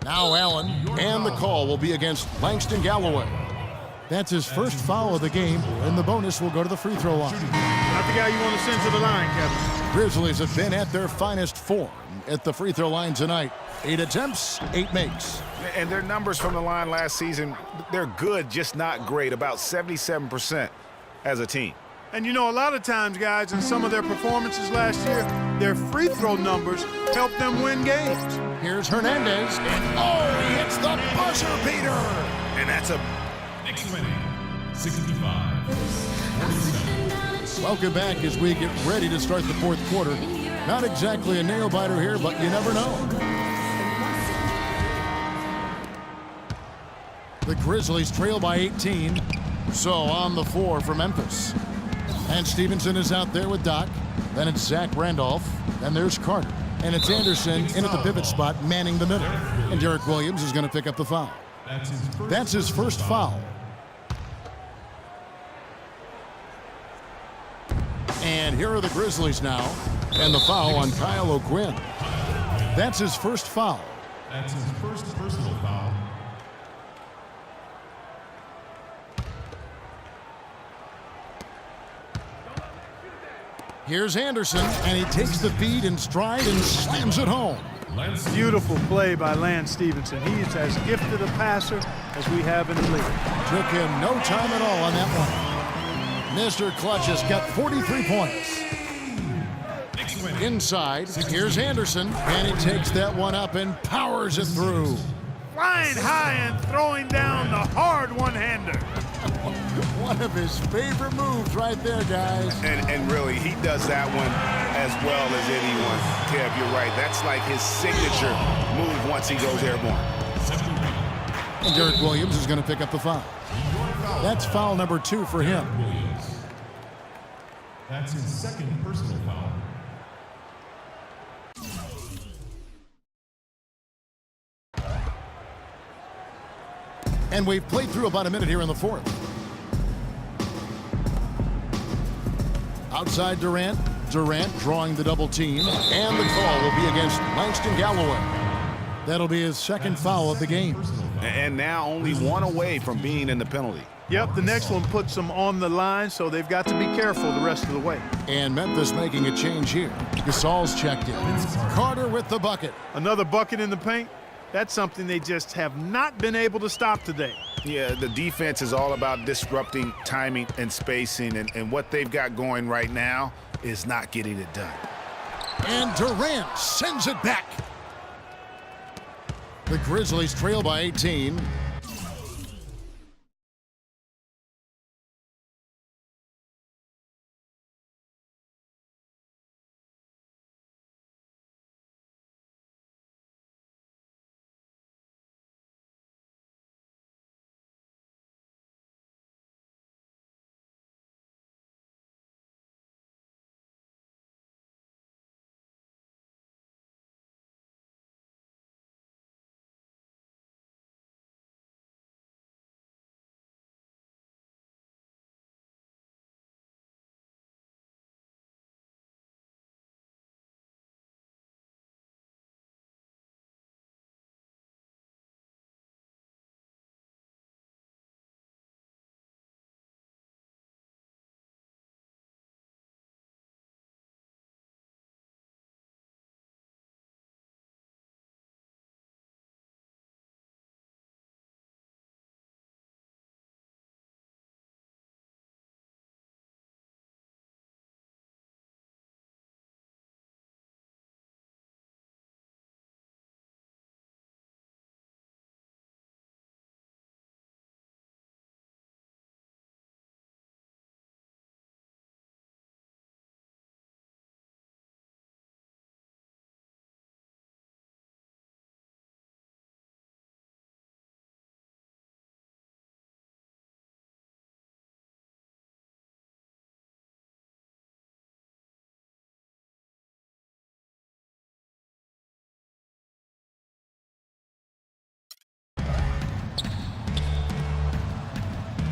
Now Allen, and the call will be against Langston Galloway. That's his first foul of the game, and the bonus will go to the free throw line. Not the guy you want to send to the line, Kevin. Grizzlies have been at their finest form at the free throw line tonight. 8 attempts, 8 makes. And their numbers from the line last season, they're good, just not great, about 77% as a team. And you know, a lot of times, guys, in some of their performances last year, their free throw numbers helped them win games. Here's Hernandez, and oh, he hits the buzzer beater! And that's a... Next winning, 65. 47. Welcome back as we get ready to start the fourth quarter. Not exactly a nail-biter here, but you never know. The Grizzlies trail by 18. So on the floor for Memphis. And Stevenson is out there with Doc. Then it's Zach Randolph. And there's Carter. And it's Anderson in at the pivot spot, manning the middle. And Derek Williams is going to pick up the foul. That's his first foul. And here are the Grizzlies now. And the foul on Kyle O'Quinn. That's his first foul. That's his first personal foul. Here's Anderson, and he takes the feed in stride and slams it home. Beautiful play by Lance Stevenson. He is as gifted a passer as we have in the league. Took him no time at all on that one. Mr. Clutch has got 43 points. Inside, here's Anderson, and he takes that one up and powers it through. Flying high and throwing down the hard one-hander. One of his favorite moves right there, guys. And really, he does that one as well as anyone. Kev, you're right. That's like his signature move once he goes airborne. And Derek Williams is going to pick up the foul. That's foul number 2 for him. That's his second personal foul. And we've played through about a minute here in the fourth. Outside Durant. Durant drawing the double team. And the call will be against Langston Galloway. That'll be his second foul of the game. And now only one away from being in the penalty. Yep, the next one puts them on the line, so they've got to be careful the rest of the way. And Memphis making a change here. Gasol's checked in. Carter with the bucket. Another bucket in the paint. That's something they just have not been able to stop today. Yeah, the defense is all about disrupting timing and spacing, and what they've got going right now is not getting it done. And Durant sends it back. The Grizzlies trail by 18.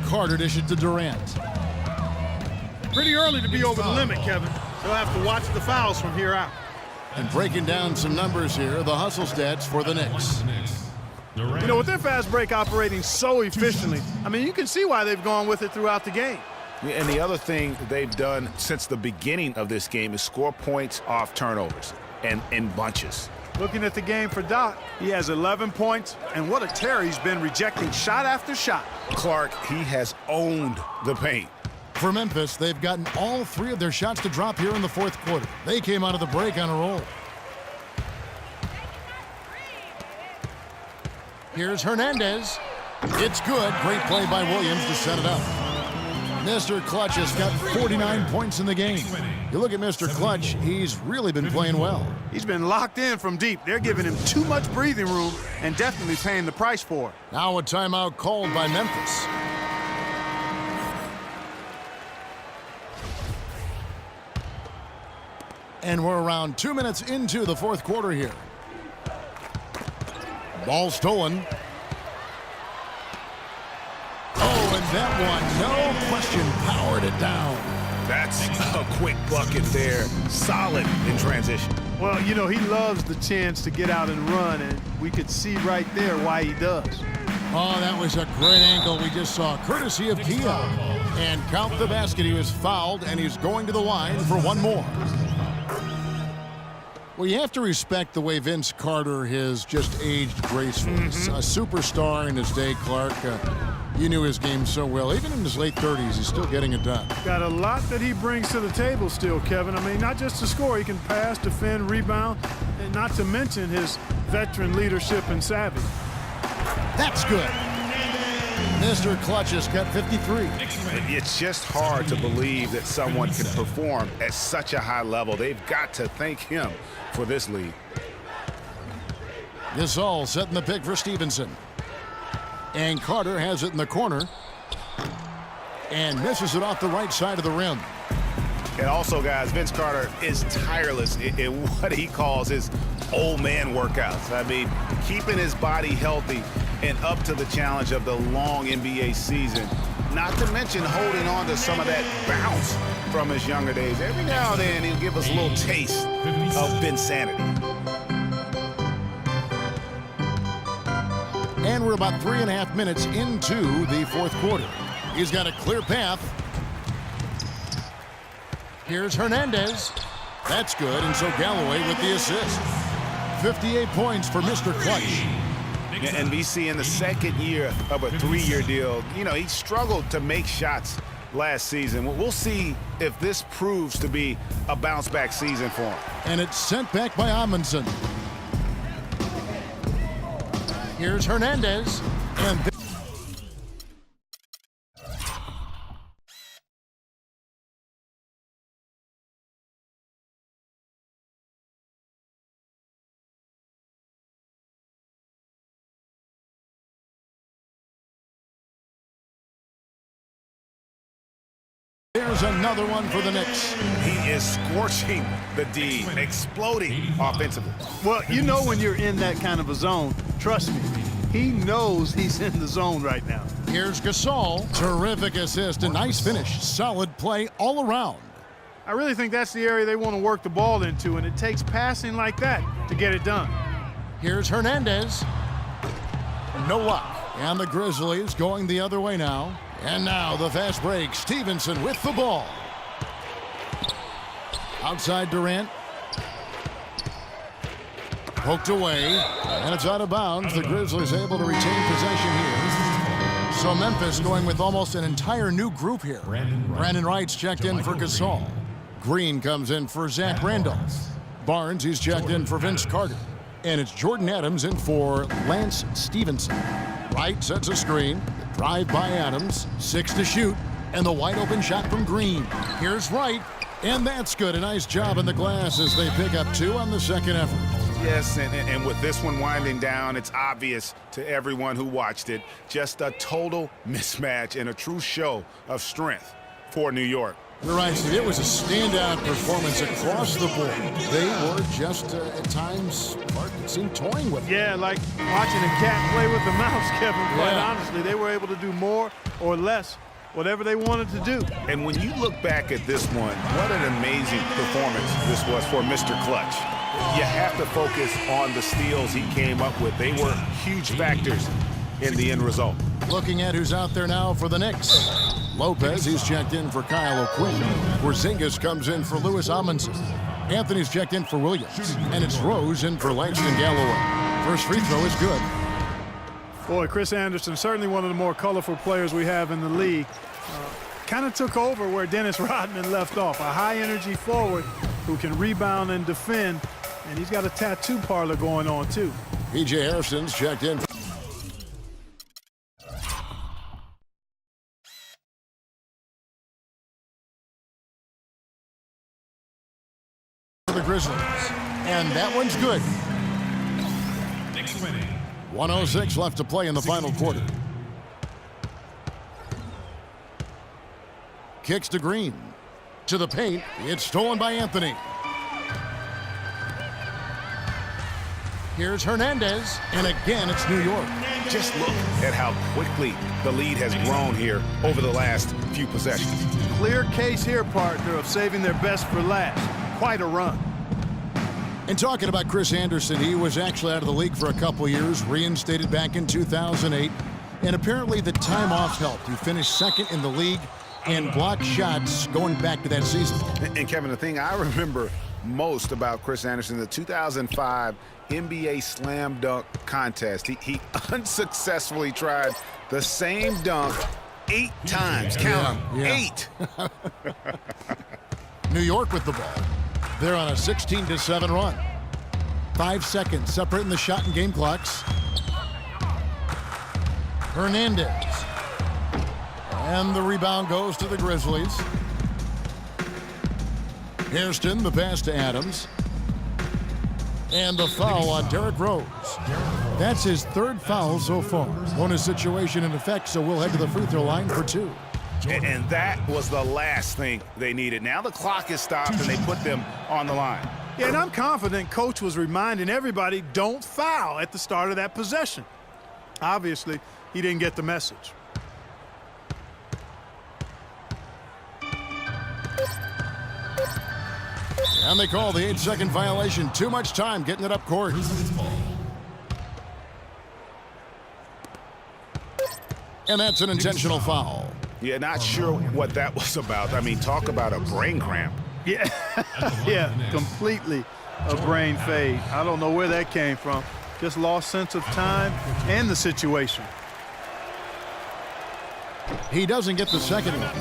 Carter dishes to Durant. Pretty early to be over the limit, Kevin. They'll have to watch the fouls from here out. And breaking down some numbers here, the hustle stats for the Knicks. Durant. You know, with their fast break operating so efficiently, I mean, you can see why they've gone with it throughout the game. And the other thing they've done since the beginning of this game is score points off turnovers and in bunches. Looking at the game for Doc, he has 11 points, and what a tear he's been rejecting shot after shot. Clark, he has owned the paint. For Memphis, they've gotten all 3 of their shots to drop here in the fourth quarter. They came out of the break on a roll. Here's Hernandez. It's good. Great play by Williams to set it up. Mr. Clutch has got 49 points in the game. You look at Mr. Clutch, he's really been playing well. He's been locked in from deep. They're giving him too much breathing room and definitely paying the price for it. Now a timeout called by Memphis. And we're around 2 minutes into the fourth quarter here. Ball stolen. Oh, and that one, no question, powered it down. That's a quick bucket there. Solid in transition. Well, you know, he loves the chance to get out and run, and we could see right there why he does. Oh, that was a great angle we just saw, courtesy of Kia. And count the basket. He was fouled, and he's going to the line for one more. Well, you have to respect the way Vince Carter has just aged gracefully. A superstar in his day, Clark. You knew his game so well. Even in his late 30s, he's still getting it done. Got a lot that he brings to the table still, Kevin. I mean, not just to score. He can pass, defend, rebound, and not to mention his veteran leadership and savvy. That's good. Mr. Clutch has got 53. It's just hard to believe that someone can perform at such a high level. They've got to thank him for this lead. Gasol setting the pick for Stevenson. And Carter has it in the corner. And misses it off the right side of the rim. And also, guys, Vince Carter is tireless in what he calls his old man workouts. I mean, keeping his body healthy and up to the challenge of the long NBA season. Not to mention holding on to some of that bounce from his younger days. Every now and then, he'll give us a little taste of Vinsanity. And we're about 3.5 minutes into the fourth quarter. He's got a clear path. Here's Hernandez. That's good, and so Galloway with the assist. 58 points for Mr. Clutch. And BC in the second year of a 3-year deal, you know, he struggled to make shots last season. We'll see if this proves to be a bounce-back season for him. And it's sent back by Amundsen. Here's Hernandez. And there's another one for the Knicks. He is scorching the D, exploding offensively. Well, you know when you're in that kind of a zone, trust me, he knows he's in the zone right now. Here's Gasol. Terrific assist, a nice finish. Solid play all around. I really think that's the area they want to work the ball into, and it takes passing like that to get it done. Here's Hernandez. No luck. And the Grizzlies going the other way now. And now the fast break. Stevenson with the ball. Outside Durant. Poked away. And it's out of bounds. The Grizzlies able to retain possession here. So Memphis going with almost an entire new group here. Brandon Wright's checked in for Gasol. Green comes in for Zach Randolph. Barnes, he's checked in for Vince Carter. And it's Jordan Adams in for Lance Stevenson. Wright sets a screen. Drive by Adams. 6 to shoot. And the wide open shot from Green. Here's Wright. And that's good. A nice job in the glass as they pick up 2 on the second effort. Yes, and with this one winding down, it's obvious to everyone who watched it. Just a total mismatch and a true show of strength for New York. You're right, Steve. It was a standout performance across the board. They were just, at times, it seemed toying with it. Yeah, like watching a cat play with a mouse, Kevin. Quite honestly, they were able to do more or less, whatever they wanted to do. And when you look back at this one, what an amazing performance this was for Mr. Clutch. you have to focus on the steals he came up with. They were huge factors in the end result. Looking at who's out there now for the Knicks. Lopez, he's checked in for Kyle O'Quinn. Porzingis comes in for Louis Amundsen. Anthony's checked in for Williams. And it's Rose in for Langston Galloway. First free throw is good. Boy, Chris Andersen, certainly one of the more colorful players we have in the league. Kind of took over where Dennis Rodman left off. A high-energy forward who can rebound and defend. And he's got a tattoo parlor going on, too. P.J. Harrison's checked in for the Grizzlies. And that one's good. Knicks winning. 1:06 left to play in the final quarter. Kicks to Green. To the paint. It's stolen by Anthony. Here's Hernandez. And again, it's New York. Just look at how quickly the lead has grown here over the last few possessions. Clear case here, partner, of saving their best for last. Quite a run. And talking about Chris Andersen, he was actually out of the league for a couple years, reinstated back in 2008, and apparently the time off helped. He finished second in the league in blocked shots going back to that season. And Kevin, the thing I remember most about Chris Andersen, the 2005 NBA Slam Dunk Contest. He unsuccessfully tried the same dunk 8 times. Count them, 8. New York with the ball. They're on a 16-7 run. 5 seconds separating the shot and game clocks. Hernandez. And the rebound goes to the Grizzlies. Hairston, the pass to Adams. And the foul on Derrick Rose. That's his 3rd foul so far. Bonus situation in effect, so we'll head to the free throw line for 2. And that was the last thing they needed. Now the clock is stopped and they put them on the line. Yeah, and I'm confident Coach was reminding everybody, don't foul at the start of that possession. Obviously, he didn't get the message. And they call the 8-second violation. Too much time getting it up court. And that's an intentional foul. Yeah, not sure what that was about. I mean, talk about a brain cramp. Yeah, yeah, completely a brain fade. I don't know where that came from. Just lost sense of time and the situation. He doesn't get the second one.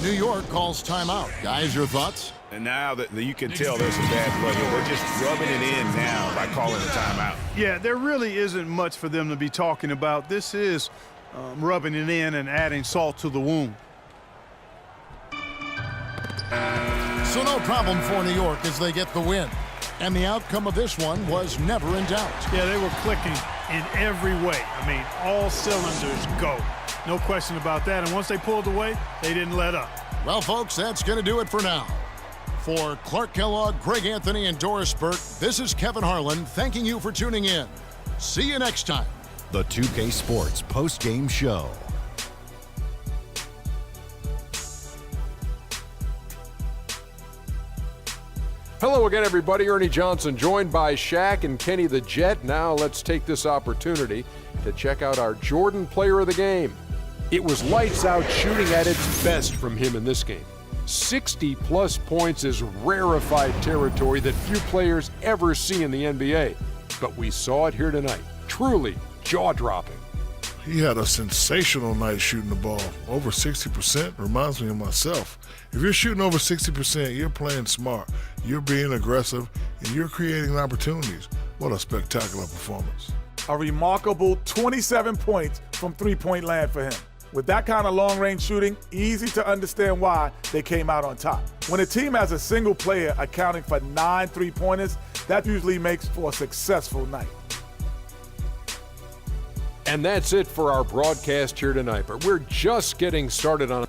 New York calls timeout. Guys, your thoughts? And now that you can tell there's some bad blood here. They're just rubbing it in now by calling a timeout. Yeah, there really isn't much for them to be talking about. This is rubbing it in and adding salt to the wound. So no problem for New York as they get the win. And the outcome of this one was never in doubt. Yeah, they were clicking in every way. I mean, all cylinders go. No question about that. And once they pulled away, they didn't let up. Well, folks, that's going to do it for now. For Clark Kellogg, Greg Anthony, and Doris Burke, this is Kevin Harlan thanking you for tuning in. See you next time. The 2K Sports post-game show. Hello again, everybody. Ernie Johnson, joined by Shaq and Kenny the Jet. Now let's take this opportunity to check out our Jordan Player of the Game. It was lights out shooting at its best from him in this game. 60-plus points is rarefied territory that few players ever see in the NBA. But we saw it here tonight. Truly jaw-dropping. He had a sensational night shooting the ball. Over 60% reminds me of myself. If you're shooting over 60%, you're playing smart. You're being aggressive, and you're creating opportunities. What a spectacular performance. A remarkable 27 points from three-point land for him. With that kind of long-range shooting, easy to understand why they came out on top. When a team has a single player accounting for 9 three-pointers, that usually makes for a successful night. And that's it for our broadcast here tonight, but we're just getting started on